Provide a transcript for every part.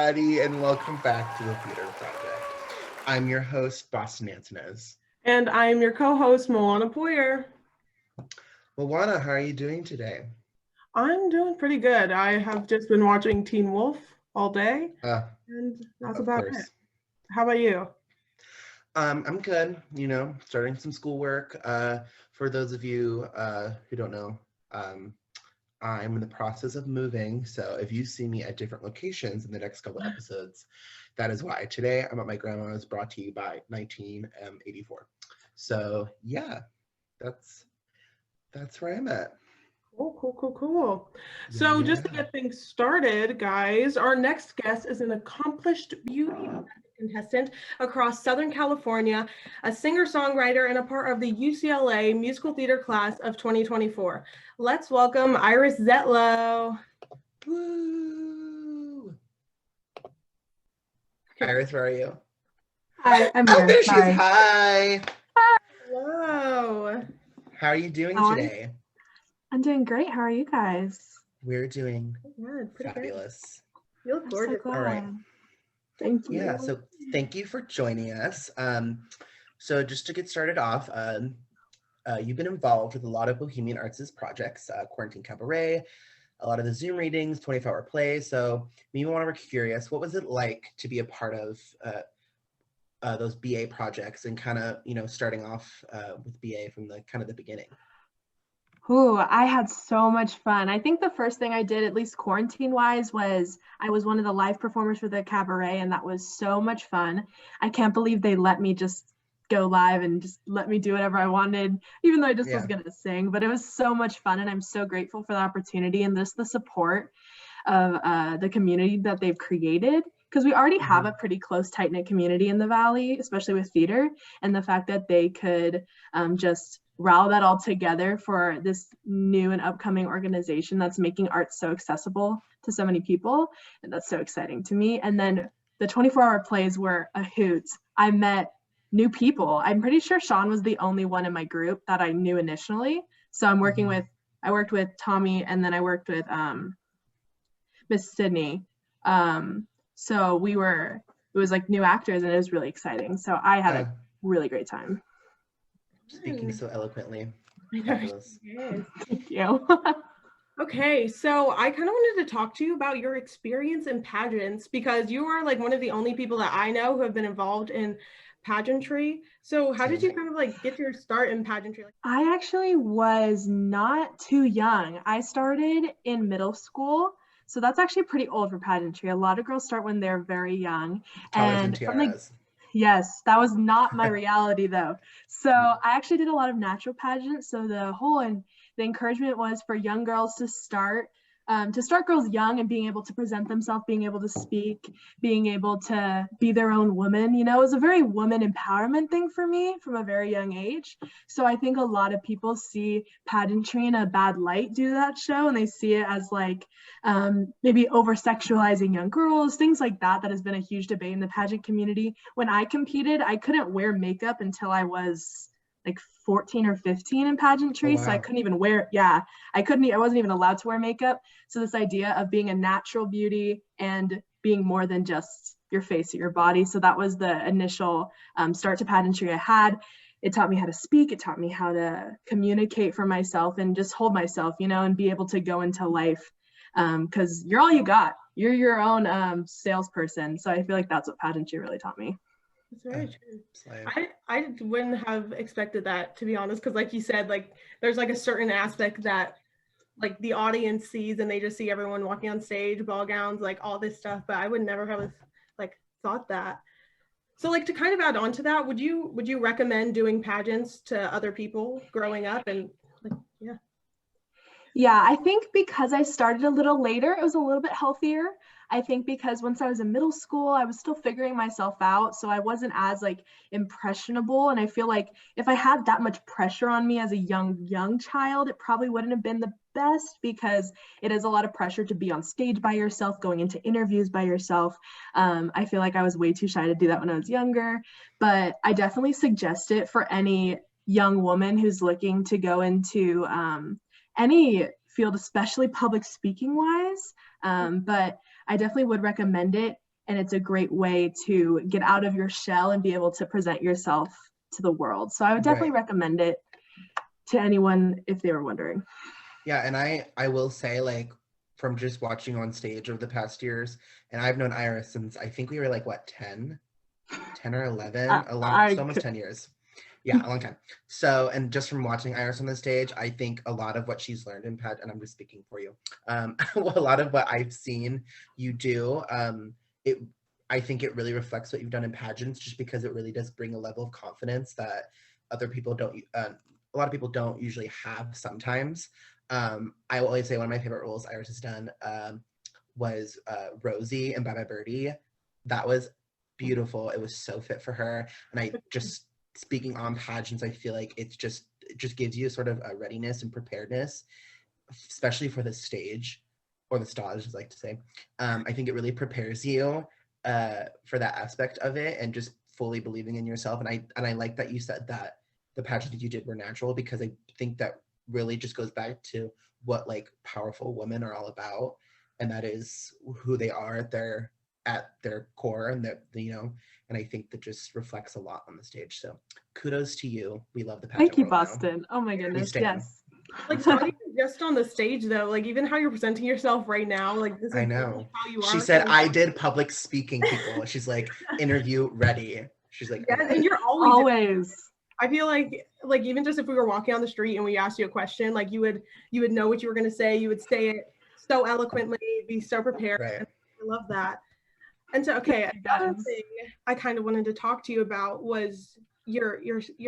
everybody, and welcome back to the Theater Project. I'm your host, Boston Antunez. And I'm your co-host, Moana Poyer. Moana, how are you doing today? I'm doing pretty good. I have just been watching Teen Wolf all day, and that's about it. How about you? I'm good, starting some schoolwork. For those of you who don't know, I'm in the process of moving, so if you see me at different locations in the next couple episodes, that is why. Today, I'm at my grandma's, brought to you by 1984. So yeah, that's where I'm at. Cool. So just to get things started, guys, our next guest is an accomplished beauty contestant across Southern California, a singer-songwriter and a part of the UCLA musical theater class of 2024. Let's welcome Iris Zietlow. Woo! Iris, where are you? Hi, I'm here. Oh, there she is. Hi. Hello. How are you doing today? I'm doing great. How are you guys? We're doing Good. fabulous. You look gorgeous. So all right. Thank you. Yeah, so thank you for joining us. So just to get started off, you've been involved with a lot of Bohemian Arts' projects, Quarantine Cabaret, a lot of the Zoom readings, 24-hour plays. So me and Moana were curious, what was it like to be a part of those BA projects and kind of, starting off with BA from the kind of the beginning? Ooh, I had so much fun. I think the first thing I did, at least quarantine-wise, was I was one of the live performers for the cabaret, and that was so much fun. I can't believe they let me just go live and just let me do whatever I wanted, even though I just was going to sing. But it was so much fun, and I'm so grateful for the opportunity and just the support of the community that they've created, because we already have a pretty close, tight-knit community in the Valley, especially with theater, and the fact that they could just rally that all together for this new and upcoming organization that's making art so accessible to so many people. And that's so exciting to me. And then the 24-hour plays were a hoot. I met new people. I'm pretty sure Sean was the only one in my group that I knew initially. So I worked with Tommy, and then I worked with Miss Sydney. So it was like new actors, and it was really exciting. So I had a really great time. Speaking so eloquently. Fabulous. Thank you. Okay, so I kind of wanted to talk to you about your experience in pageants, because you are like one of the only people that I know who have been involved in pageantry. So how did you kind of like get your start in pageantry? I actually was not too young. I started in middle school. So that's actually pretty old for pageantry. A lot of girls start when they're very young. And yes, that was not my reality though. So I actually did a lot of natural pageants. So the encouragement was for young girls to start girls young and being able to present themselves, being able to speak, being able to be their own woman. It was a very woman empowerment thing for me from a very young age. So I think a lot of people see pageantry in a bad light due to that show, and they see it as like maybe over-sexualizing young girls, things like that. That has been a huge debate in the pageant community. When I competed, I couldn't wear makeup until I was like 14 or 15 in pageantry. Oh, wow. So I couldn't even I wasn't even allowed to wear makeup. So this idea of being a natural beauty and being more than just your face or your body. So that was the initial start to pageantry I had. It taught me how to speak. It taught me how to communicate for myself and just hold myself, and be able to go into life. Because you're all you got. You're your own salesperson. So I feel like that's what pageantry really taught me. It's very true. I wouldn't have expected that, to be honest, because like you said, like there's like a certain aspect that like the audience sees, and they just see everyone walking on stage, ball gowns, like all this stuff, but I would never have like thought that. So like to kind of add on to that, would you recommend doing pageants to other people growing up? And like, yeah, I think because I started a little later, it was a little bit healthier. I think because once I was in middle school, I was still figuring myself out. So I wasn't as like impressionable. And I feel like if I had that much pressure on me as a young child, it probably wouldn't have been the best, because it is a lot of pressure to be on stage by yourself, going into interviews by yourself. I feel like I was way too shy to do that when I was younger, but I definitely suggest it for any young woman who's looking to go into any field, especially public speaking wise. But I definitely would recommend it. and it's a great way to get out of your shell and be able to present yourself to the world. So I would definitely recommend it to anyone if they were wondering. Yeah, and I will say, like, from just watching on stage over the past years, and I've known Iris since I think we were like, what, 10 or 11? Almost 10 years. Yeah, a long time. So, and just from watching Iris on the stage, I think a lot of what she's learned in and I'm just speaking for you, a lot of what I've seen you do, I think it really reflects what you've done in pageants, just because it really does bring a level of confidence that other people don't, a lot of people don't usually have sometimes. I will always say one of my favorite roles Iris has done was Rosie in Bye Bye Birdie. That was beautiful. It was so fit for her. And I just, speaking on pageants, I feel like it just gives you sort of a readiness and preparedness, especially for the stage, or the stage, as I like to say. I think it really prepares you for that aspect of it, and just fully believing in yourself. And I like that you said that the pageants that you did were natural, because I think that really just goes back to what like powerful women are all about, and that is who they are at their core, and that, you know, and I think that just reflects a lot on the stage. So kudos to you. We love the pageant. Thank you, Boston. Now. Oh my goodness, yes. Like, not even just on the stage though, like even how you're presenting yourself right now, like this is I know how you are. She said, I did public speaking, people. She's like, interview ready. She's like, yeah, and you're always. I feel like even just if we were walking on the street and we asked you a question, like you would know what you were going to say. You would say it so eloquently, be so prepared. Right. I love that. And so, okay, another thing I kind of wanted to talk to you about was you're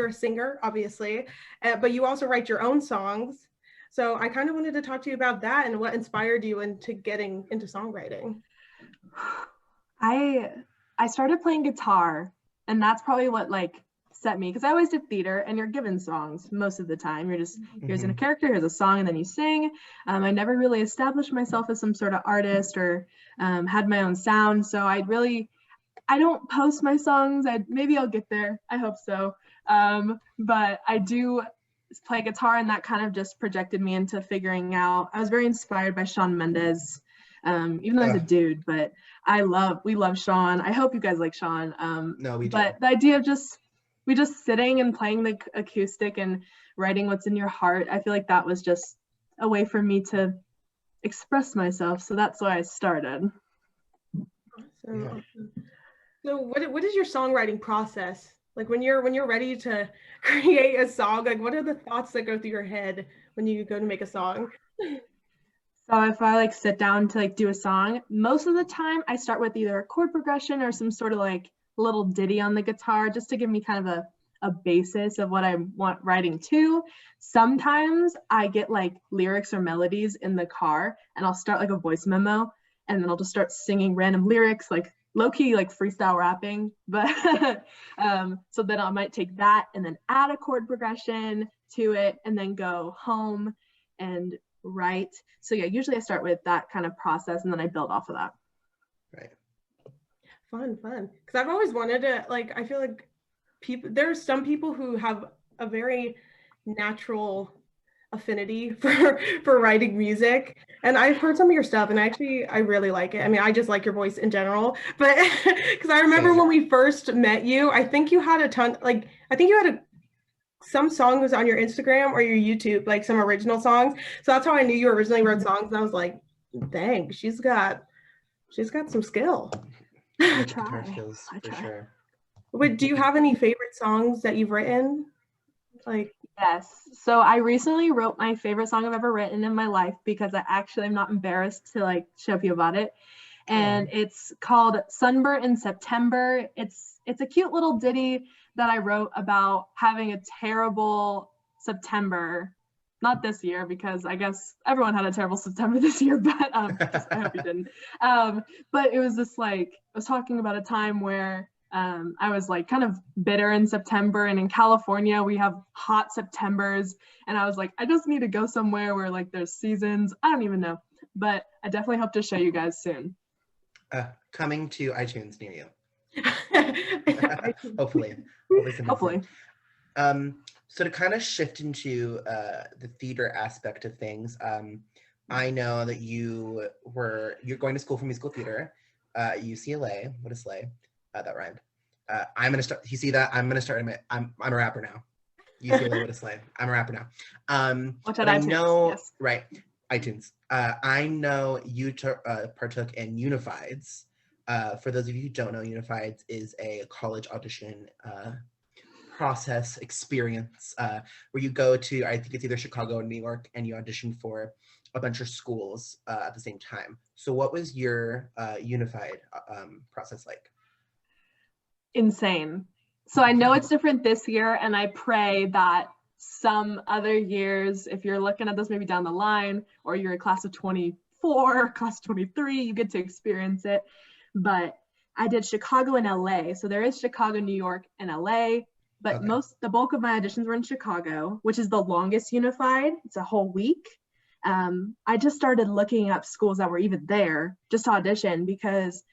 a singer, obviously, but you also write your own songs. So I kind of wanted to talk to you about that and what inspired you into getting into songwriting. I started playing guitar, and that's probably what like set me, because I always did theater, and you're given songs most of the time. You're just, here's a character, here's a song, and then you sing. I never really established myself as some sort of artist or had my own sound. So I don't post my songs. Maybe I'll get there. I hope so. But I do play guitar, and that kind of just projected me into figuring out. I was very inspired by Shawn Mendes, even though he's a dude, but we love Shawn. I hope you guys like Shawn. No, we do. But the idea of just sitting and playing the acoustic and writing what's in your heart, I feel like that was just a way for me to express myself. So that's why I started. Awesome. So what is your songwriting process? Like when you're ready to create a song, like what are the thoughts that go through your head when you go to make a song? So if I like sit down to like do a song, most of the time I start with either a chord progression or some sort of like little ditty on the guitar, just to give me kind of a basis of what I want writing to. Sometimes I get like lyrics or melodies in the car, and I'll start like a voice memo, and then I'll just start singing random lyrics, like low-key like freestyle rapping. But so then I might take that and then add a chord progression to it, and then go home and write. So yeah, usually I start with that kind of process, and then I build off of that. Right. Fun. Because I've always wanted to, like, I feel like there's some people who have a very natural affinity for writing music, and I've heard some of your stuff, and I really like it. I mean, I just like your voice in general, but because I remember when we first met you, I think you had some songs on your Instagram or your YouTube, like some original songs. So that's how I knew you originally wrote songs, and I was like, dang, she's got some skill. I try. For sure. But do you have any favorite songs that you've written? Like, yes. So I recently wrote my favorite song I've ever written in my life, because I actually am not embarrassed to like show you about it. And it's called Sunburnt in September. It's a cute little ditty that I wrote about having a terrible September. Not this year, because I guess everyone had a terrible September this year, but I hope you didn't. But it was just like, I was talking about a time where I was like kind of bitter in September, and in California we have hot Septembers, and I was like, I just need to go somewhere where like there's seasons. I don't even know, but I definitely hope to show you guys soon. Coming to iTunes near you. Hopefully. So to kind of shift into the theater aspect of things, I know that you're going to school for musical theater. UCLA. What a slay. That rhymed. I'm gonna start. You see that? I'm gonna start. I'm a rapper now. UCLA, what a slay. I'm a rapper now. Watch But out, I iTunes. know, Yes. right? iTunes. I know you partook in Unifieds. For those of you who don't know, Unifieds is a college audition process experience where you go to, I think it's either Chicago or New York, and you audition for a bunch of schools at the same time. So what was your Unified process like? Insane. So I know it's different this year, and I pray that some other years, if you're looking at this maybe down the line, or you're a class of 24, class of 23, you get to experience it. But I did Chicago and LA. So there is Chicago, New York, and LA. But Okay. the bulk of my auditions were in Chicago, which is the longest Unified. It's a whole week. I just started looking up schools that were even there just to audition, because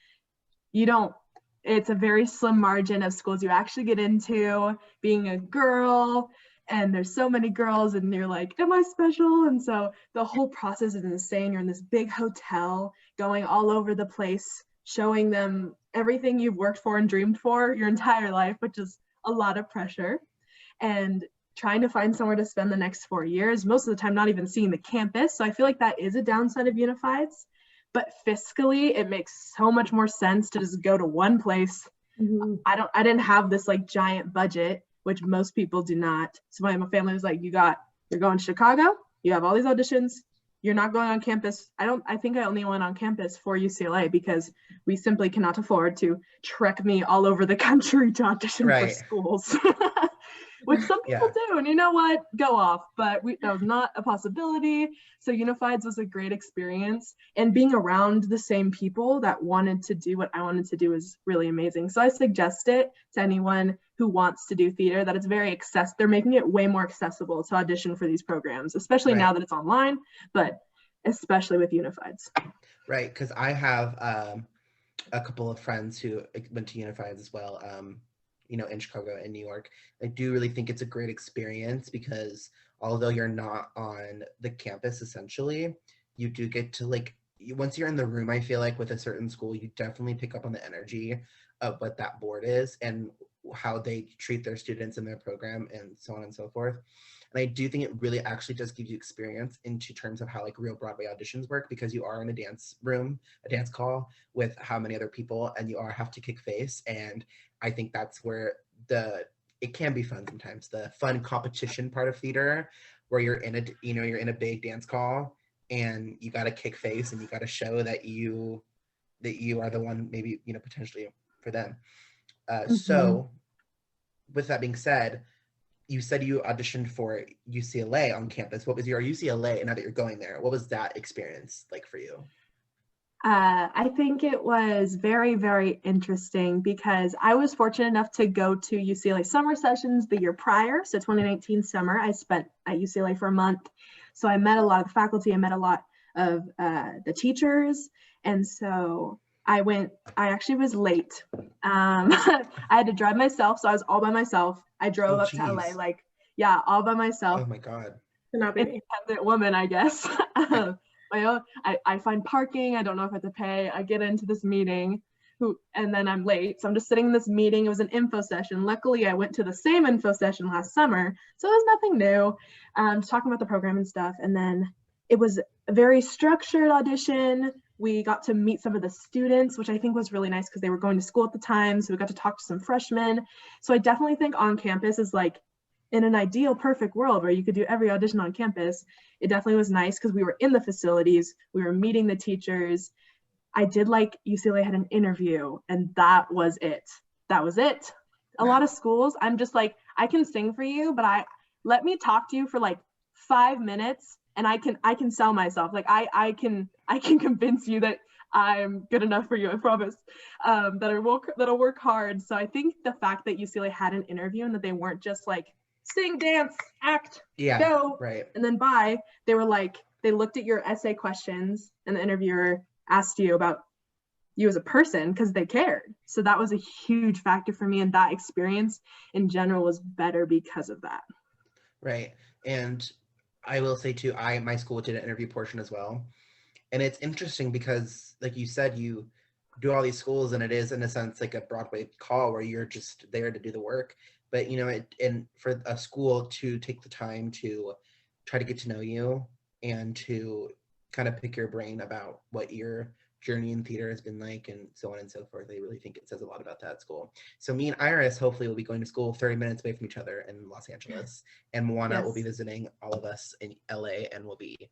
it's a very slim margin of schools you actually get into being a girl, and there's so many girls, and you're like, am I special? And so the whole process is insane. You're in this big hotel going all over the place, showing them everything you've worked for and dreamed for your entire life, which is a lot of pressure, and trying to find somewhere to spend the next 4 years, most of the time not even seeing the campus. So I feel like that is a downside of Unifieds, but fiscally it makes so much more sense to just go to one place. Mhm. I didn't have this like giant budget, which most people do not. So my family was like, you're going to Chicago, you have all these auditions, you're not going on campus. I think I only went on campus for UCLA because we simply cannot afford to trek me all over the country to audition for schools. Which some people do, and you know what, go off, but that was not a possibility. So Unifieds was a great experience, and being around the same people that wanted to do what I wanted to do was really amazing. So I suggest it to anyone who wants to do theater, that it's very accessible. They're making it way more accessible to audition for these programs, especially now that it's online, but especially with Unifieds. Right, because I have a couple of friends who went to Unifieds as well, in Chicago and New York. I do really think it's a great experience because although you're not on the campus, essentially, you do get to once you're in the room, I feel like with a certain school, you definitely pick up on the energy of what that board is and how they treat their students in their program and so on and so forth. And I do think it really actually does give you experience into terms of how real Broadway auditions work, because you are in a dance room, a dance call with how many other people, and you have to kick face. And I think that's where it can be fun sometimes, the fun competition part of theater, where you're in a big dance call and you got to kick face and you got to show that you are the one, maybe potentially for them. So with that being said, you said you auditioned for UCLA on campus. What was your UCLA, and now that you're going there, what was that experience like for you? I think it was very, very interesting because I was fortunate enough to go to UCLA summer sessions the year prior. So 2019 summer, I spent at UCLA for a month. So I met a lot of the faculty, I met a lot of the teachers. And so I actually was late. I had to drive myself. So I was all by myself. I drove up to LA, all by myself. Oh my God. Independent woman, I guess. I find parking. I don't know if I have to pay. I get into this meeting and then I'm late. So I'm just sitting in this meeting. It was an info session. Luckily, I went to the same info session last summer. So it was nothing new. Just talking about the program and stuff. And then it was a very structured audition. We got to meet some of the students, which I think was really nice because they were going to school at the time. So we got to talk to some freshmen. So I definitely think on campus is in an ideal perfect world where you could do every audition on campus. It definitely was nice because we were in the facilities, we were meeting the teachers. I did UCLA had an interview, and that was it. A lot of schools, I'm just I can sing for you, but let me talk to you for 5 minutes and I can sell myself. I can convince you that I'm good enough for you, I promise. That'll work hard. So I think the fact that UCLA had an interview and that they weren't just sing, dance, act, go, right, and then bye. They were they looked at your essay questions and the interviewer asked you about you as a person because they cared. So that was a huge factor for me, and that experience in general was better because of that. Right. And I will say too, my school did an interview portion as well. And it's interesting because, like you said, you do all these schools, and it is in a sense like a Broadway call where you're just there to do the work. But you know, and for a school to take the time to try to get to know you and to kind of pick your brain about what your journey in theater has been like and so on and so forth, I really think it says a lot about that school. So me and Iris hopefully will be going to school 30 minutes away from each other in Los Angeles, and Moana will be visiting all of us in LA, and we'll be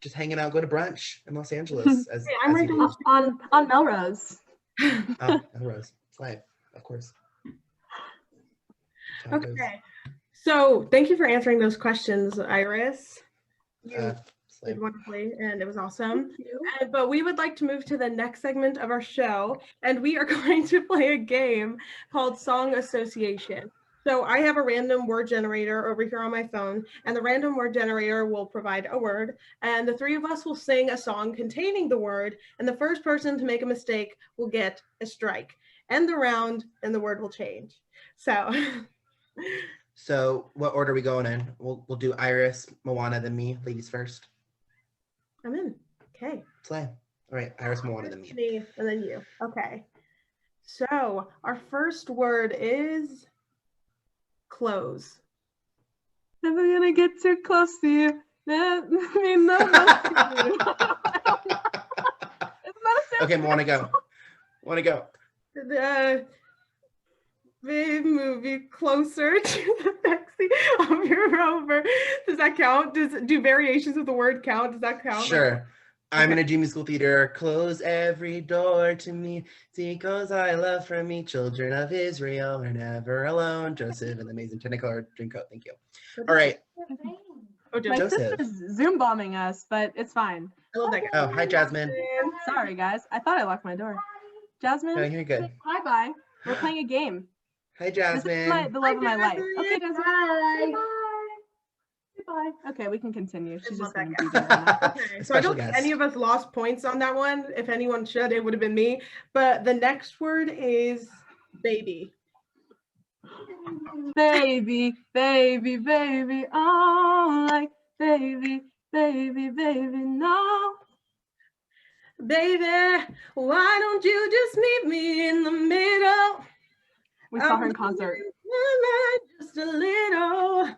just hanging out, go to brunch in Los Angeles. As, Hey, I'm as right you do. on Melrose. Oh, Melrose, slide, of course. Okay, so thank you for answering those questions, Iris. You did wonderfully, and it was awesome. But we would like to move to the next segment of our show, and we are going to play a game called Song Association. So I have a random word generator over here on my phone, and the random word generator will provide a word, and the three of us will sing a song containing the word, and the first person to make a mistake will get a strike. End the round, and the word will change. So what order are we going in? We'll do Iris, Moana, then me. Ladies first. I'm in. Okay. Slay. All right, Iris, Moana, then me. And then you. Okay. So our first word is close. Never gonna get too close to you. That mean no Okay, Moana, go. Moana, go. Babe, movie closer to the backseat of your Rover. Does that count? Do variations of the word count? Does that count? Sure. I'm gonna do musical theater. Close every door to me. See, cause I love from me. Children of Israel are never alone. Joseph and the amazing Technicolor Dreamcoat. Thank you. All right. Oh, Joseph is Zoom bombing us, but it's fine. I love that guy. Oh, hi, Jasmine. Sorry, guys. I thought I locked my door. Jasmine. No, you're good. Hi, bye. We're playing a game. Hi, Jasmine. This is the love of my life. Okay, Jasmine. Bye. Bye. Okay, we can continue. She's just that going to be there now. Okay, so I don't think any of us lost points on that one. If anyone should, it would have been me. But the next word is baby. Baby, baby, baby, oh, like baby, baby, baby, no. Baby, why don't you just meet me in the middle? We saw her in concert. Just a little.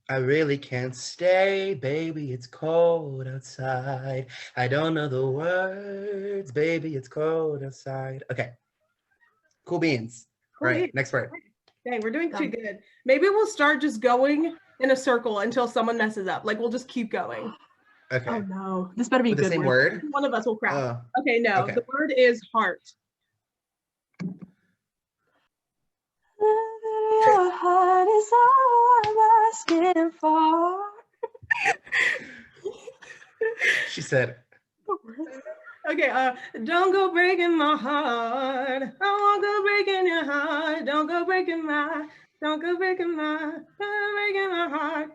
I really can't stay, baby, it's cold outside. I don't know the words, baby, it's cold outside. Okay. Cool beans. All right, next word. Dang, we're doing too good. Maybe we'll start just going in a circle until someone messes up. Like, we'll just keep going. Okay. Oh, no. This better be With a good the same word? One of us will crack. Okay, no. Okay. The word is heart. Your heart is all I'm asking for. She said. Okay, don't go breaking my heart. I won't go breaking your heart. Don't go breaking my heart.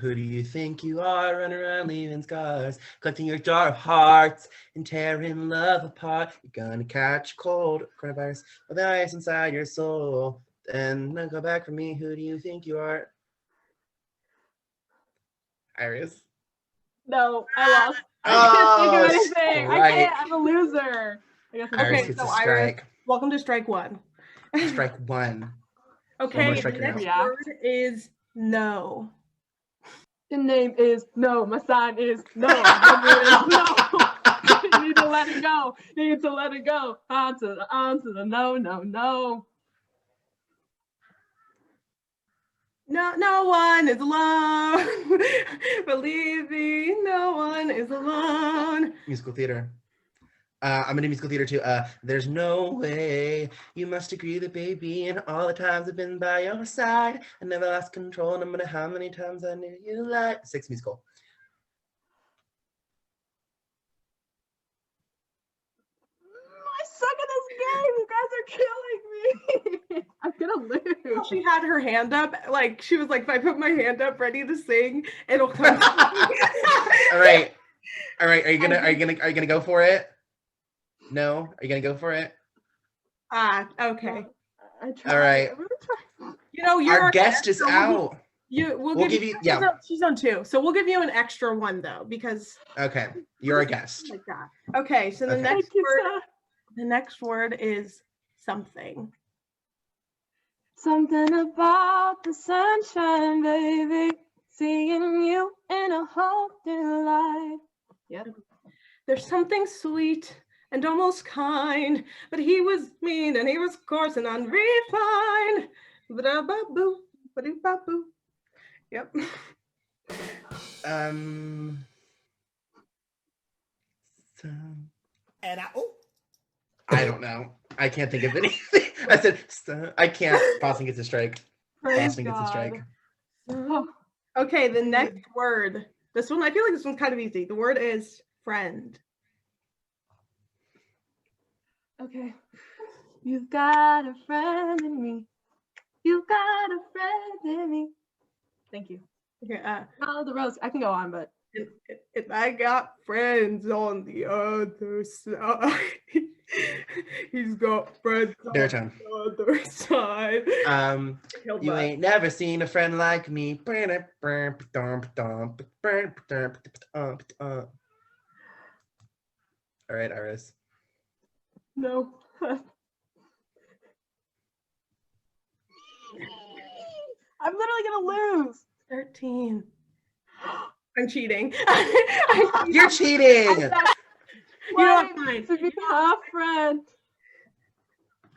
Who do you think you are? Running around leaving scars, collecting your jar of hearts and tearing love apart. You're gonna catch cold, coronavirus, with the ice inside your soul. Then go back for me. Who do you think you are? Iris? No, I lost. I can't think of anything. Right. I can't. I'm a loser. I guess Iris gets a strike. Iris, welcome to strike one. Strike one. Okay, the next word is no. The name is no. My sign is no. No. You need to let it go. You need to let it go. On to the no. No one is alone. Believe me, no one is alone. Musical theater. I'm gonna do musical theater too. There's no way. You must agree that, baby, and all the times I've been by your side, I never lost control, no matter how many times I knew you lied. 6 musical. I suck at this game. You guys are killing me. I'm gonna lose. She had her hand up, like she was like, if I put my hand up ready to sing, it'll come. All right. Are you gonna go for it? No? Are you gonna go for it? Okay. All right. You know, our guest is out. We'll give you, yeah. She's on 2, so we'll give you an extra one though because. Okay, you're a guest. Like that. Okay, so the next word is something. Something about the sunshine, baby. Seeing you in a whole new light. Yep. There's something sweet and almost kind, but he was mean and he was coarse and unrefined. Ba-da-ba-boo, ba-doo-ba-boo. Yep. I don't know. I can't think of anything. I said I can't. Boston gets a strike. Boston gets a strike. Okay, the next word. This one, I feel like this one's kind of easy. The word is friend. Okay. You've got a friend in me. You've got a friend in me. Thank you. Okay. The rose. I can go on, but. If I got friends on the other side, he's got friends on the other side. You ain't never seen a friend like me. All right, Iris. No. I'm literally gonna lose. 13. I'm cheating. You're cheating. You know what? To be a friend.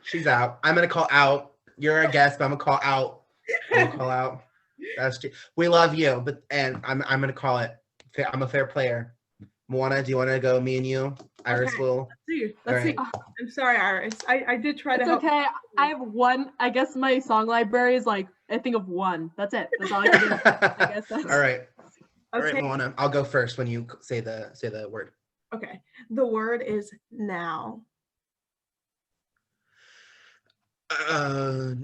She's out. I'm gonna call out. You're a guest, but I'm gonna call out. That's we love you, and I'm gonna call it. I'm a fair player. Moana, do you want to go? Me and you. Iris will. Let's see. I'm sorry, Iris. I did try to help. It's okay. I have one. I guess my song library is like I think of one. That's it. That's all I can do. I guess that's... All right. All right, Moana. I'll go first when you say the word. Okay. The word is now. I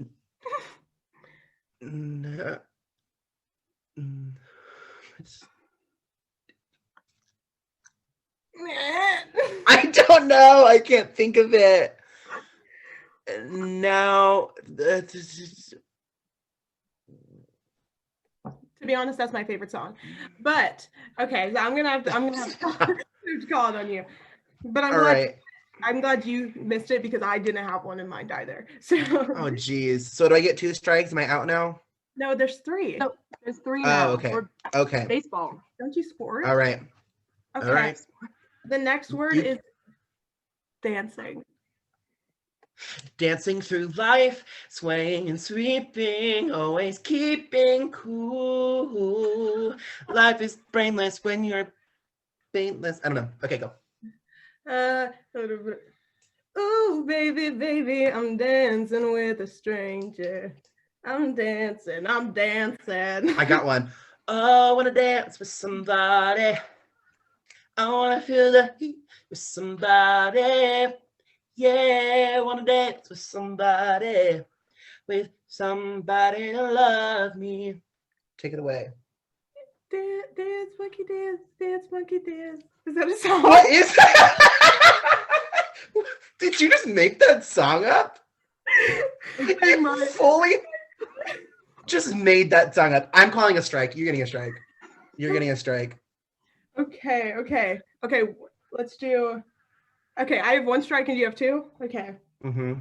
don't know. I can't think of it. Now, to be honest, that's my favorite song. But okay, so I'm gonna have to call it on you. But I'm glad you missed it because I didn't have one in mind either. So. Oh geez. So do I get 2 strikes? Am I out now? No, there's 3. No, there's 3 now. Oh, okay. Okay. Baseball. Don't you sport? All right. Okay. All right. The next word is dancing. Dancing through life, swaying and sweeping, always keeping cool. Life is brainless when you're faintless. I don't know. Okay, go. Ooh, baby, baby, I'm dancing with a stranger. I'm dancing. I got one. Oh, I wanna dance with somebody. I wanna feel the heat with somebody. Yeah, I wanna dance with somebody to love me. Take it away. Dance, monkey dance, dance, monkey dance. Is that a song? What is that? Did you just make that song up? You fully just made that song up. I'm calling a strike. You're getting a strike. You're getting a strike. Okay. Let's do. Okay, I have 1 strike and you have 2. Okay. Mm-hmm.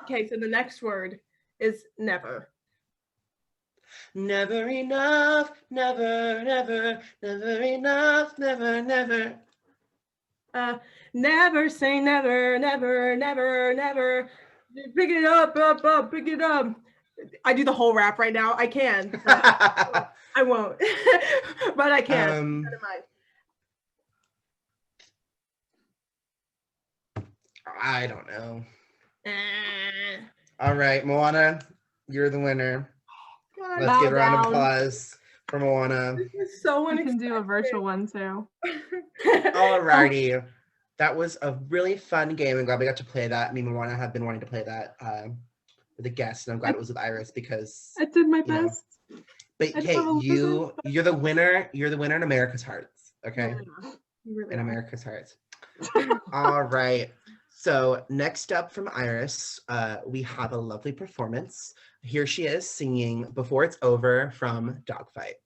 Okay, so the next word is never. Never enough, never, never, never enough, never, never. Never say never, never, never, never. Pick it up, pick it up. I do the whole rap right now. I can. I won't, but I can. Never mind. I don't know. All right, Moana, you're the winner. God, let's give a round of applause for Moana. This is so unexpected. You can do a virtual one too. Alrighty. That was a really fun game. I'm glad we got to play that. Me and Moana have been wanting to play that with a guest, and I'm glad it was with Iris because I did my best. But hey, you're the winner. You're the winner in America's hearts. Okay, really in America's hearts. All right. So next up from Iris, we have a lovely performance. Here she is singing Before It's Over from Dogfight.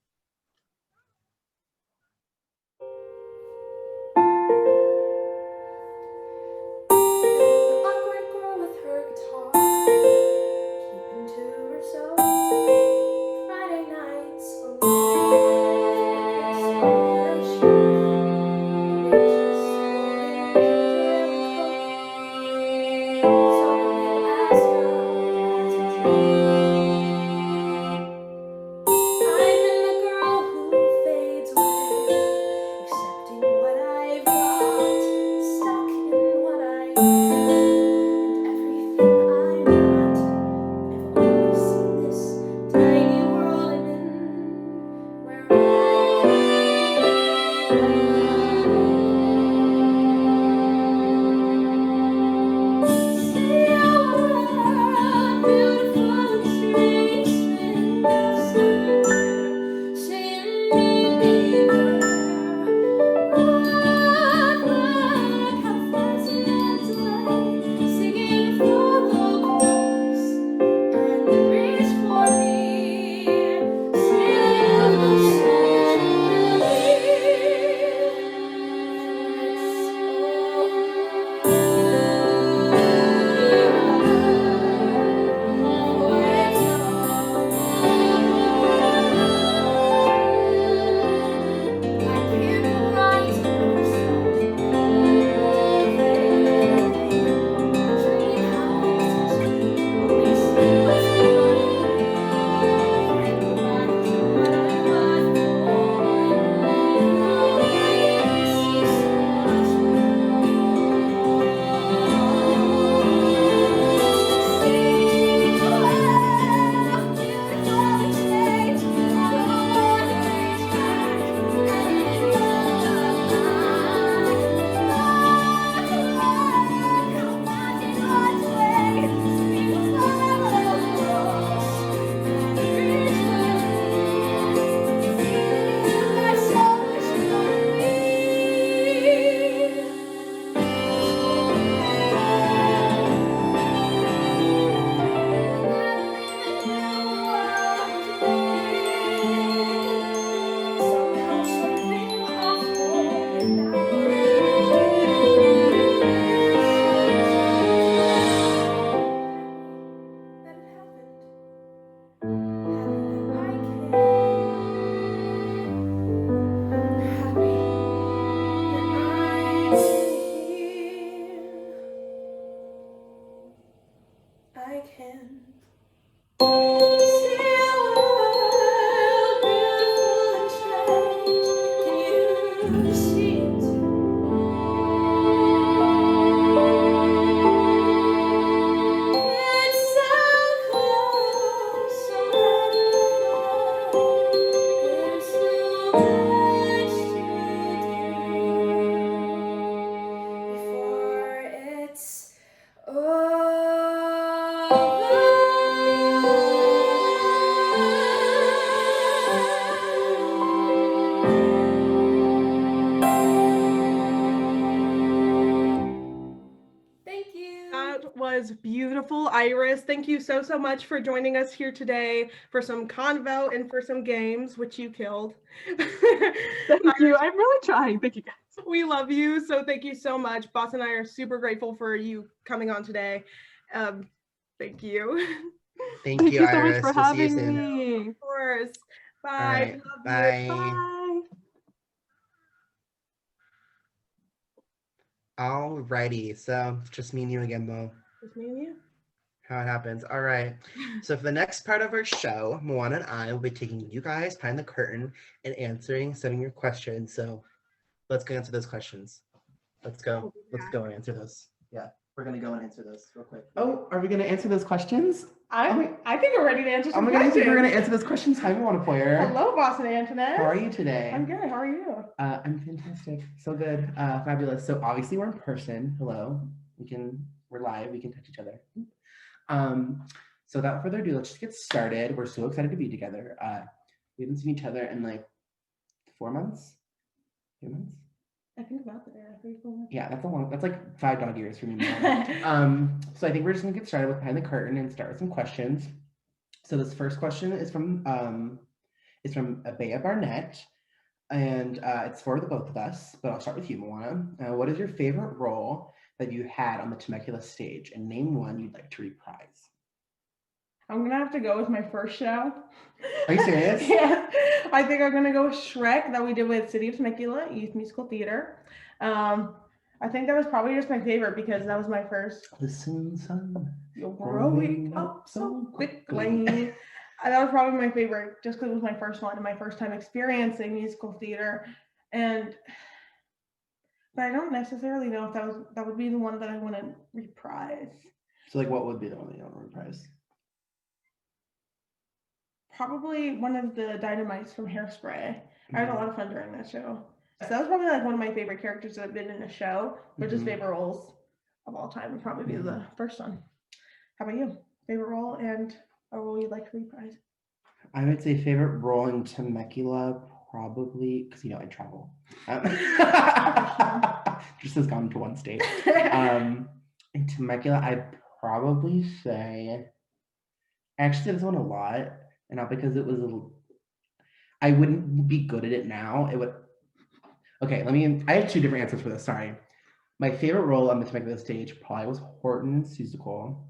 Was beautiful, Iris. Thank you so much for joining us here today for some convo and for some games, which you killed. Thank you. I'm really trying. Thank you, guys. We love you. So thank you so much. Boston and I are super grateful for you coming on today. Thank you. Thank you, so Iris. much for having me. Of course. Bye. Right. Love Bye. you. Bye. Alrighty, so it's just me and you again, Mo. Just me and you. How it happens. All right. So for the next part of our show, Moana and I will be taking you guys behind the curtain and answering some of your questions. So let's go answer those questions. Let's go. Let's go and answer those. Yeah, we're gonna go and answer those real quick. Oh, are we gonna answer those questions? I think we're ready to answer some questions. We're gonna answer those questions. Hi, Moana Poyer. Hello, Boston Antunez. How are you today? I'm good. How are you? I'm fantastic. So good. Fabulous. So obviously we're in person. Hello. We're live. We can touch each other. So without further ado, let's just get started. We're so excited to be together. We haven't seen each other in like 4 months. 3 months. I think about the theatrical. Yeah, that's like 5 dog years for me. So I think we're just gonna get started with behind the curtain and start with some questions. So this first question is from Bea Barnett, and it's for the both of us, but I'll start with you, Moana. What is your favorite role that you had on the Temecula stage, and name one you'd like to reprise? I'm gonna have to go with my first show. Are you serious? Yeah, I think I'm gonna go with Shrek that we did with City of Temecula Youth Musical Theater. I think that was probably just my favorite because that was my first. Listen, son, You're growing up so quickly. That was probably my favorite just because it was my first one and my first time experiencing musical theater. But I don't necessarily know if that would be the one that I want to reprise. So like, what would be the one that you want to reprise? Probably one of the Dynamites from Hairspray. I had a lot of fun during that show. So that was probably like one of my favorite characters that have been in a show, but just favorite roles of all time would probably be the first one. How about you? Favorite role and a role you'd like to reprise? I would say favorite role in Temecula, probably, because I travel. Just has gone to one state. In Temecula, I'd probably say, I actually did this one a lot, and not because it was I wouldn't be good at it now. It would. Okay, I have 2 different answers for this. Sorry. My favorite role on the Temecula stage probably was Horton Seussical,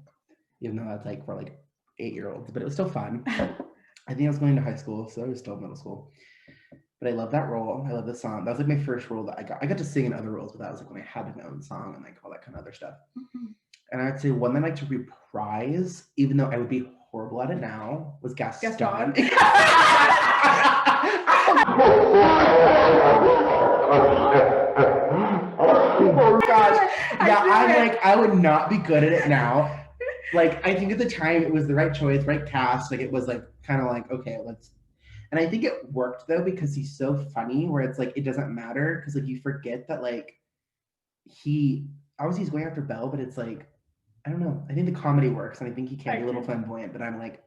even though that's like for like 8-year-olds, but it was still fun. I think I was going to high school, so I was still middle school. But I love that role. I love the song. That was like my first role that I got. I got to sing in other roles, but that was like when I had my own song and like all that kind of other stuff. And I'd say one that I'd like to reprise, even though I would be horrible at it now, was Gaston. Oh gosh. Yeah, I would not be good at it now. Like, I think at the time it was the right choice, right cast. Like, it was like kind of like, okay, let's. And I think it worked though because he's so funny, where it's like it doesn't matter because like you forget that like he obviously he's going after Belle, but it's like I don't know. I think the comedy works, and I think he can be a little flamboyant. But I'm like,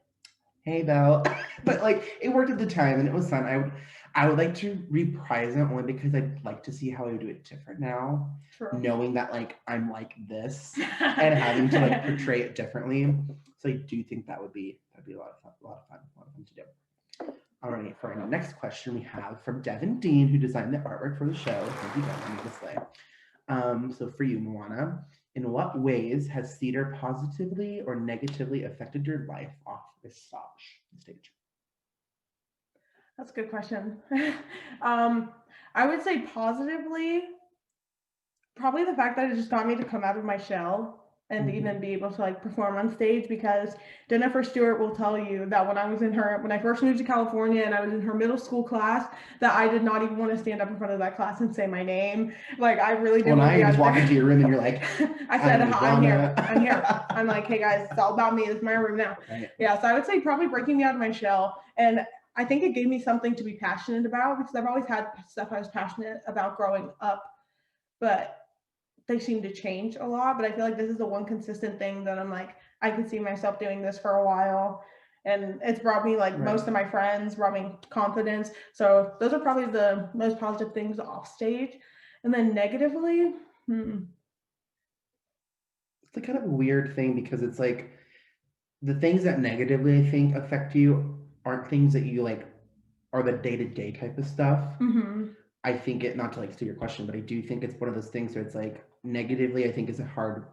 hey Belle, but like it worked at the time, and it was fun. I would like to reprise it only because I'd like to see how I would do it different now, knowing that like I'm like this and having to like portray it differently. So I do think that'd be a lot of fun to do. All right, for our next question, we have from Devin Dean, who designed the artwork for the show. Thank you, Devin, honestly. So for you, Moana, in what ways has theater positively or negatively affected your life off the stage? That's a good question. I would say positively, probably the fact that it just got me to come out of my shell and even be able to like perform on stage, because Jennifer Stewart will tell you that when I first moved to California and I was in her middle school class, that I did not even want to stand up in front of that class and say my name. Like I really didn't. Well, now you just walk into your room and you're like, I said, I'm here. I'm like, hey guys, it's all about me. This is my room now. Right. Yeah, so I would say probably breaking me out of my shell. And I think it gave me something to be passionate about, because I've always had stuff I was passionate about growing up, but they seem to change a lot. But I feel like this is the one consistent thing that I'm like, I can see myself doing this for a while. And it's brought me like most of my friends, brought me confidence. So those are probably the most positive things off stage. And then negatively, it's a kind of weird thing, because it's like the things that negatively I think affect you aren't things that you like are the day-to-day type of stuff. I think it, not to like steal your question, but I do think it's one of those things where it's like negatively, I think it's a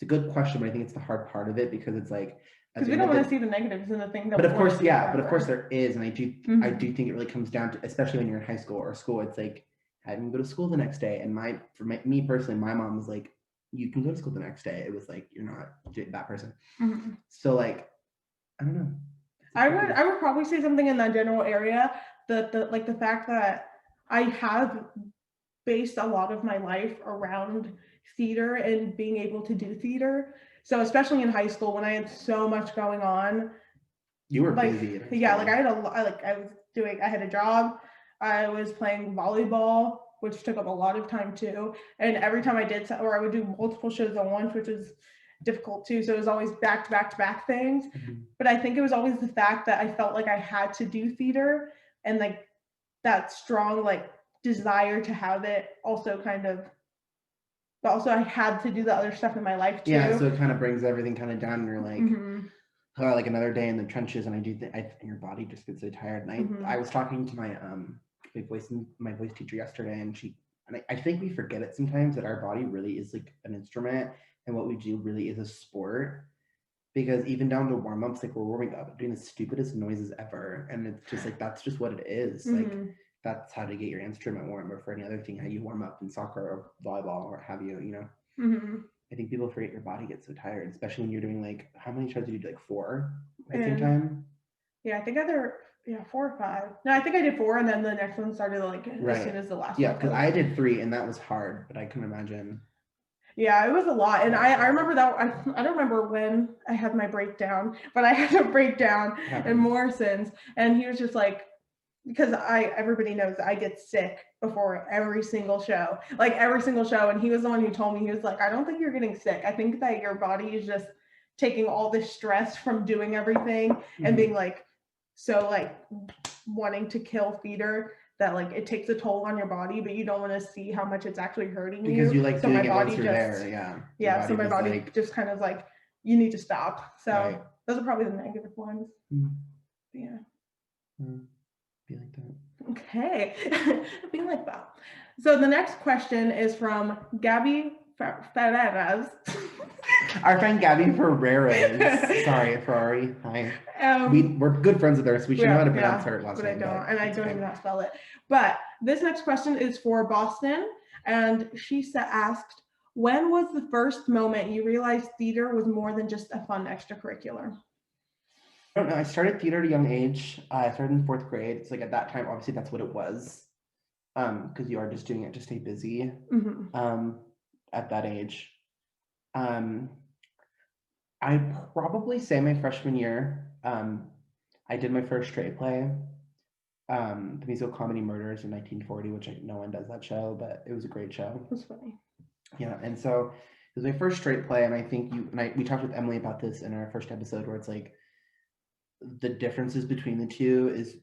good question, but I think it's the hard part of it, because it's like, because we don't want to see the negatives in the thing that but of course there is. And I do think it really comes down to, especially when you're in high school or school, it's like having to go to school the next day. And me personally, my mom was like, you can go to school the next day. It was like, you're not that person. So like, I don't know. I would probably say something in that general area, the fact that I have based a lot of my life around theater and being able to do theater. So especially in high school, when I had so much going on, you were busy. Yeah, like I had a job. I was playing volleyball, which took up a lot of time too. And every time I would do multiple shows at once, which was difficult too. So it was always back to back things. But I think it was always the fact that I felt like I had to do theater, and like that strong like desire to have it also kind of, but also I had to do the other stuff in my life too. Yeah, so it kind of brings everything kind of down, and you're like, oh, like another day in the trenches, and I do think your body just gets so tired. And I was talking to my voice teacher yesterday, and I think we forget it sometimes that our body really is like an instrument, and what we do really is a sport. Because even down to warm-ups, like we're warming up, doing the stupidest noises ever, and it's just like that's just what it is. Like that's how to get your instrument warm, or for any other thing, how you warm up in soccer or volleyball or have you, you know. I think people forget your body gets so tired, especially when you're doing like, how many shows did you do? Like 4 at the same time? Yeah, I think either 4 or 5. No, I think I did 4, and then the next one started like as soon as the last one. Yeah, because I did 3, and that was hard, but I can imagine. Yeah, it was a lot. And I remember that, I don't remember when I had my breakdown, but I had a breakdown in Morrison's, and he was just like, because everybody knows I get sick before every single show, and he was the one who told me, he was like, I don't think you're getting sick. I think that your body is just taking all this stress from doing everything and being like, so like wanting to kill theater, that like it takes a toll on your body, but you don't want to see how much it's actually hurting you. Because you like so doing my it body once you're just, there, so my body like, just kind of like, you need to stop. So those are probably the negative ones. Yeah. Be like that. Okay. Be like that. So the next question is from Gabby Ferreras. Our friend Gabby Ferreras. Sorry, Ferrari. Hi. We're good friends with her, so we should know how to pronounce her last name. I don't even know how to spell it. But this next question is for Boston, and she asked, when was the first moment you realized theater was more than just a fun extracurricular? I don't know. I started theater at a young age. I started in 4th grade. It's like at that time, obviously that's what it was, because you are just doing it to stay busy. At that age, I'd probably say my freshman year. I did my first straight play, the musical comedy Murders in 1940, which no one does that show, but it was a great show. It was funny. Yeah, and so it was my first straight play, and I think we talked with Emily about this in our first episode, where it's like, the differences between the two is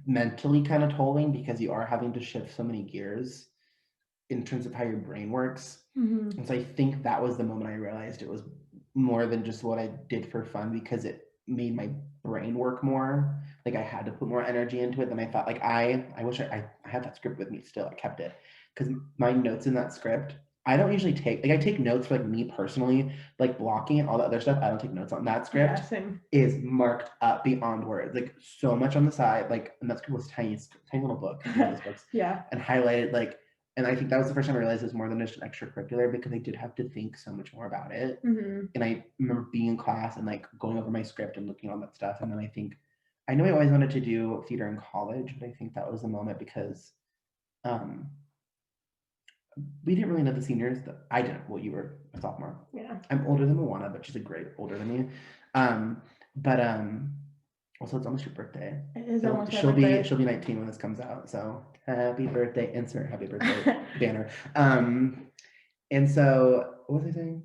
mentally kind of tolling, because you are having to shift so many gears in terms of how your brain works. And so I think that was the moment I realized it was more than just what I did for fun, because it made my brain work more. Like I had to put more energy into it than I thought. Like I wish I had that script with me still. I kept it, because my notes in that script, I don't usually take, like I take notes for like me personally, like blocking and all that other stuff. I don't take notes on that script. Is marked up beyond words, like so much on the side, like, and that script was tiny little book, those books, and highlighted, like, and I think that was the first time I realized it was more than just an extracurricular, because I did have to think so much more about it. And I remember being in class and like going over my script and looking at all that stuff. And then I know I always wanted to do theater in college, but I think that was the moment, because we didn't really know the seniors. I didn't. Well, you were a sophomore. Yeah. I'm older than Moana, but she's a great older than me. Also, it's almost your birthday. It is almost she'll be 19 when this comes out. So happy birthday! Insert happy birthday banner. And so what was I saying?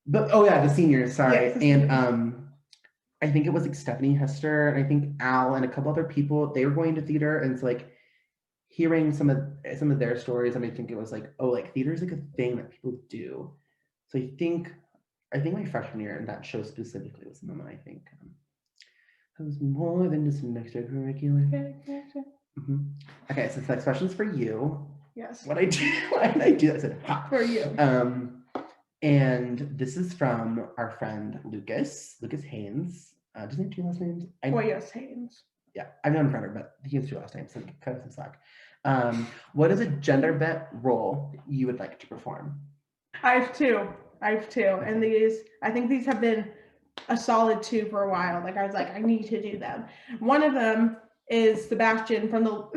But oh yeah, the seniors. Sorry, and I think it was like Stephanie Hester, and I think Al and a couple other people. They were going to theater, and it's like hearing some of their stories, and I think it was like, oh, like theater is like a thing that people do. So I think my freshman year, and that show specifically was the moment I think it was more than just an extracurricular. Okay, so the next question is for you. Yes. Why did I do that? I said, ha. For you. And this is from our friend Lucas Haynes. Does he have 2 last names? Yes, Haynes. Yeah, I've known him forever, but he has 2 last names, so cut us some slack. What is a gender bent role you would like to perform? I have two, and I think these have been a solid 2 for a while. Like I was like, I need to do them. One of them is Sebastian from the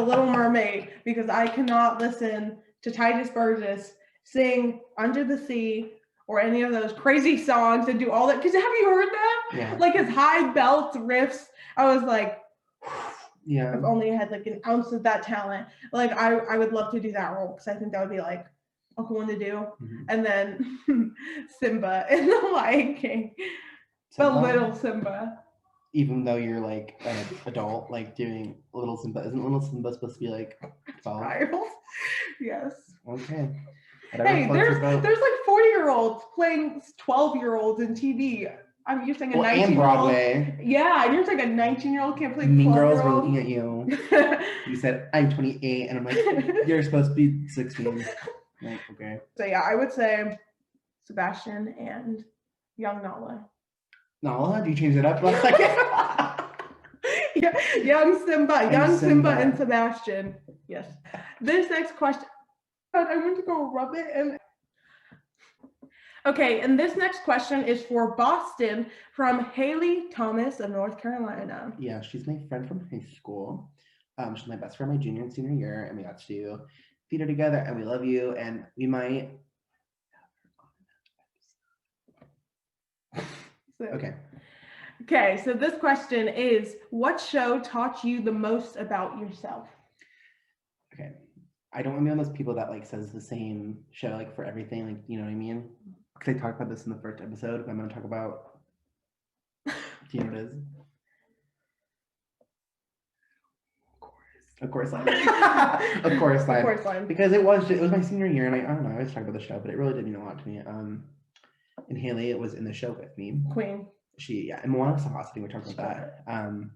Little Mermaid, because I cannot listen to Titus Burgess sing Under the Sea or any of those crazy songs and do all that. Because have you heard them? Yeah. Like his high belt riffs. I was like, yeah. I've only had like an ounce of that talent. Like I would love to do that role, because I think that would be like a cool one to do. And then Simba in The Lion King. The little Simba. even though you're like an adult, like doing Little Simba. Isn't Little Simba supposed to be like 12? Child. Yes. Okay. Hey, there's like 40-year-olds playing 12-year-olds in TV. You're saying a 19-year-old. And Broadway. Yeah, and you're saying a 19-year-old can't play 12-year-old. Mean Girls were looking at you. You said, I'm 28, and I'm like, you're supposed to be 16. Like, okay. So yeah, I would say Sebastian and young Nala. Nala? Do you change it up last second? Yeah, young Simba and Sebastian. Yes. This next question, I went to go rub it and. Okay, and this next question is for Boston from Haley Thomas of North Carolina. Yeah, she's my friend from high school. She's my best friend my junior and senior year, and we got to do theater together, and we love you, and we might. Okay, so this question is, what show taught you the most about yourself? Okay, I don't want to be one of those people that like says the same show like for everything, like, you know what I mean? Because I talked about this in the first episode, but I'm going to talk about, do you know what it is? Of course line. Of course line. Because it was my senior year, and I don't know, I always talk about the show, but it really did mean a lot to me. And Haley was in the show with me. Queen. And Moana Boston, we're talking about that.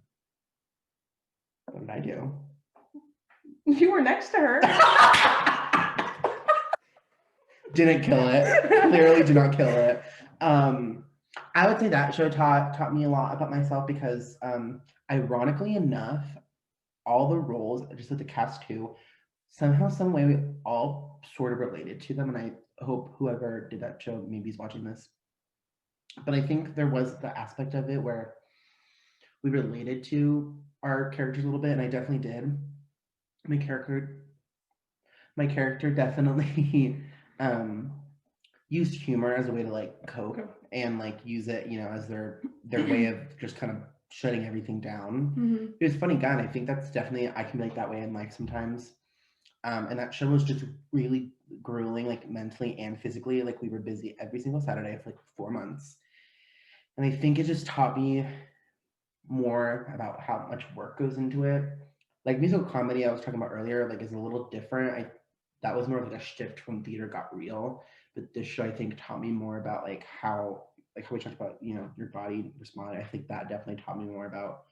What did I do? You were next to her. Didn't kill it. Clearly did not kill it. I would say that show taught me a lot about myself because ironically enough, all the roles, just like the cast too, somehow, some way, we all sort of related to them. And I hope whoever did that show maybe is watching this. But I think there was the aspect of it where we related to our characters a little bit, and I definitely did. My character definitely used humor as a way to like cope and like use it, you know, as their way of just kind of shutting everything down. Mm-hmm. He was a funny guy, and I think that's definitely, I can be like that way in life sometimes. And that show was just really grueling, like mentally and physically. Like we were busy every single Saturday for like 4 months. And I think it just taught me more about how much work goes into it. Like musical comedy I was talking about earlier, like is a little different. That was more of like a shift when theater got real. But this show I think taught me more about like how we talked about, you know, your body responding. I think that definitely taught me more about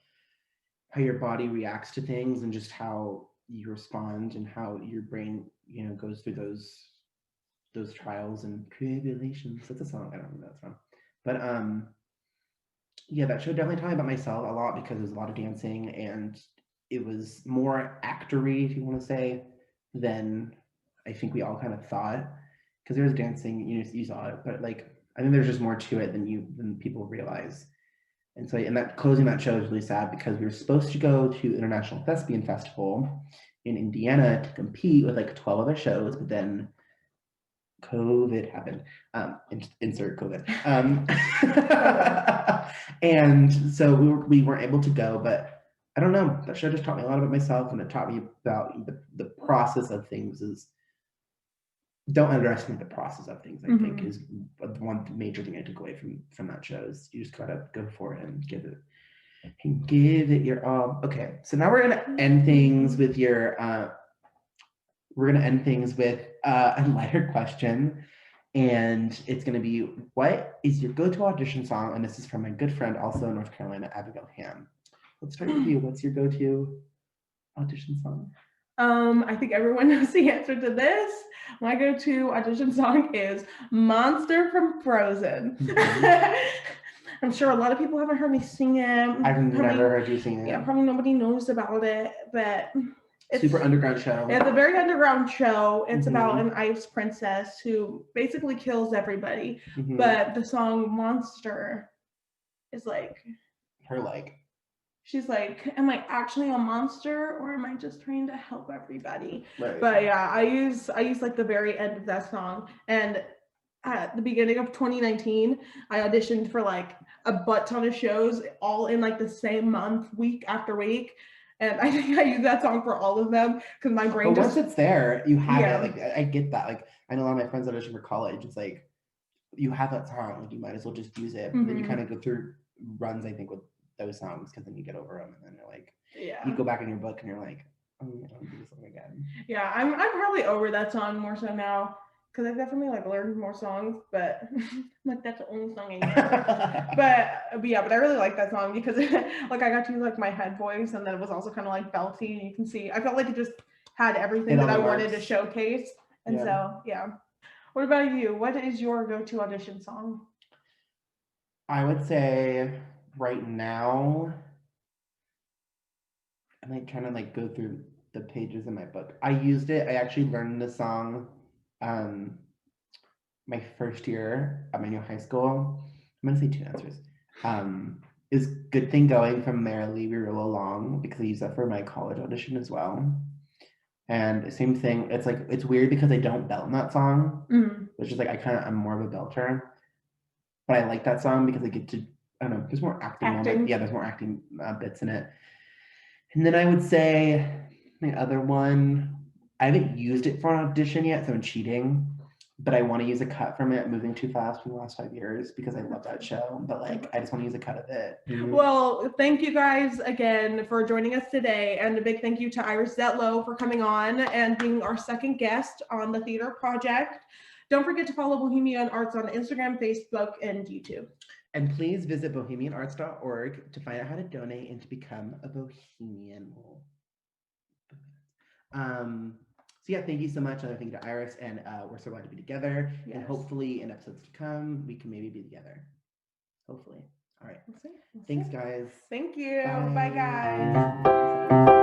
how your body reacts to things and just how you respond and how your brain, you know, goes through those trials and tribulations. That's a song. I don't remember that song. But yeah, that show definitely taught me about myself a lot because there was a lot of dancing and it was more actory, if you want to say, than I think we all kind of thought. Because there was dancing, you saw it, but like I think there's just more to it than people realize. And so, and that closing that show was really sad because we were supposed to go to International Thespian Festival in Indiana to compete with like 12 other shows, but then COVID happened. Insert COVID. And so we weren't able to go, but I don't know. That show just taught me a lot about myself, and it taught me about the process of things. Don't underestimate the process of things. I think is one major thing I took away from that show is you just gotta go for it and give it your all. Okay, so now we're gonna end things with a lighter question, and it's gonna be, what is your go-to audition song? And this is from my good friend, also in North Carolina, Abigail Ham. Let's start with you. What's your go-to audition song? I think everyone knows the answer to this. My go-to audition song is Monster from Frozen. I'm sure a lot of people haven't heard me sing it. I've never heard you sing it. Yeah, probably nobody knows about it, but it's super underground show. It's a very underground show. It's about an ice princess who basically kills everybody. But the song Monster is like her like. She's like, am I actually a monster or am I just trying to help everybody? Right. But yeah, I use like the very end of that song. And at the beginning of 2019, I auditioned for like a butt ton of shows all in like the same month, week after week. And I think I use that song for all of them because my brain once it's there, you have it. Like I get that. Like I know a lot of my friends audition for college. It's like you have that song, like you might as well just use it. But then you kind of go through runs, I think, with those songs because then you get over them and then you're like, Yeah. you go back in your book and you're like, oh, I don't do this song again. Yeah, I'm probably over that song more so now because I've definitely like learned more songs, but like that's the only song I know. but yeah, but I really like that song because like I got to use like my head voice and then it was also kind of like belty and you can see I felt like it just had everything that I wanted to showcase. And so yeah. What about you? What is your go-to audition song? I would say right now, I'm like trying to like go through the pages in my book. I used it. I actually learned the song my first year at my new high school. I'm gonna say two answers. Is Good Thing Going from Merrily We Roll Along because I used that for my college audition as well. And same thing. It's like it's weird because I don't belt in that song, which is like I'm more of a belter. But I like that song because I get to, I don't know, there's more acting. Moments. Yeah, there's more acting bits in it. And then I would say my other one, I haven't used it for an audition yet, so I'm cheating. But I want to use a cut from it, Moving Too Fast from the last 5 years, because I love that show. But like, I just want to use a cut of it. Well, thank you guys again for joining us today. And a big thank you to Iris Zietlow for coming on and being our second guest on the Theater Project. Don't forget to follow Bohemian Arts on Instagram, Facebook, and YouTube. And please visit bohemianarts.org to find out how to donate and to become a Bohemian. So yeah, thank you so much. Thank you to Iris, and we're so glad to be together. Yes. And hopefully in episodes to come, we can maybe be together. Hopefully. All right. Thanks, guys. Thank you. Bye, Bye guys.